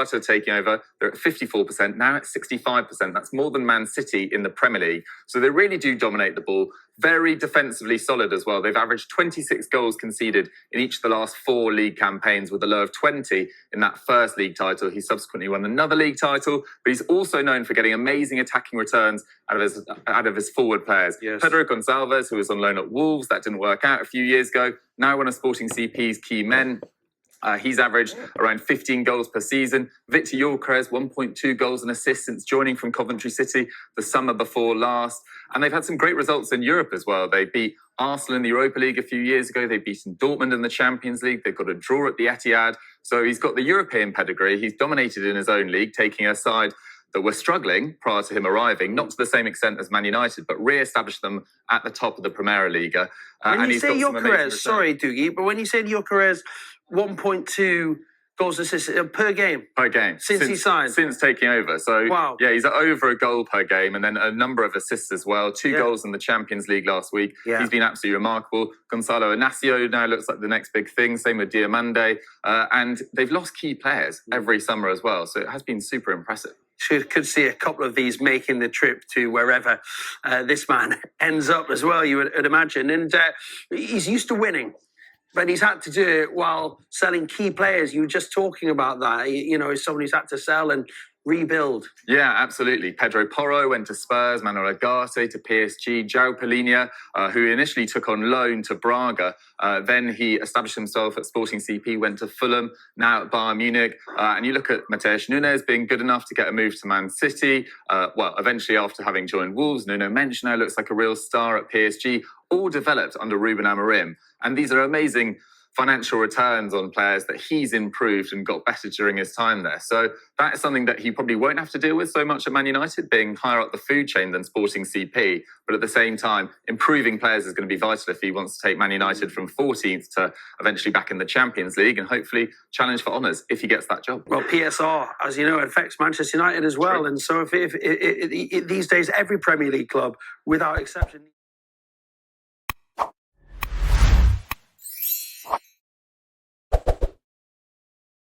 After taking over, they're at 54%, now at 65%. That's more than Man City in the Premier League. So they really do dominate the ball. Very defensively solid as well. They've averaged 26 goals conceded in each of the last 4 league campaigns, with a low of 20 in that first league title. He subsequently won another league title, but he's also known for getting amazing attacking returns out of his forward players. Yes. Pedro Gonçalves, who was on loan at Wolves, that didn't work out a few years ago, now one of Sporting CP's key men. He's averaged around 15 goals per season. Victor Gyökeres, 1.2 goals and assists since joining from Coventry City the summer before last. And they've had some great results in Europe as well. They beat Arsenal in the Europa League a few years ago. They've beaten Dortmund in the Champions League. They've got a draw at the Etihad. So he's got the European pedigree. He's dominated in his own league, taking a side that were struggling prior to him arriving, not to the same extent as Man United, but re-established them at the top of the Primera Liga. When you say Gyökeres, sorry, Doogie, but when you say Gyökeres, 1.2 goals assists per game? Per game. Since he signed? Since taking over. So, wow. Yeah, he's at over a goal per game, and then a number of assists as well. 2 goals in the Champions League last week. Yeah. He's been absolutely remarkable. Gonzalo Inacio now looks like the next big thing. Same with Diomande. And they've lost key players every summer as well. So it has been super impressive. Could see a couple of these making the trip to wherever this man ends up as well, you would imagine. And he's used to winning, but he's had to do it while selling key players. You were just talking about that. You know, as someone who's had to sell and rebuild. Yeah, absolutely. Pedro Porro went to Spurs, Manuel Ugarte to PSG, João Palhinha, who initially took on loan to Braga. Then he established himself at Sporting CP, went to Fulham, now at Bayern Munich. And you look at Matheus Nunes being good enough to get a move to Man City. Eventually after having joined Wolves, Nuno Mensch now looks like a real star at PSG, all developed under Rubén Amorim. And these are amazing financial returns on players that he's improved and got better during his time there. So that is something that he probably won't have to deal with so much at Man United, being higher up the food chain than Sporting CP. But at the same time, improving players is going to be vital if he wants to take Man United from 14th to eventually back in the Champions League and hopefully challenge for honours if he gets that job. Well, PSR, as you know, affects Manchester United as well. True. And so if these days, every Premier League club, without exception...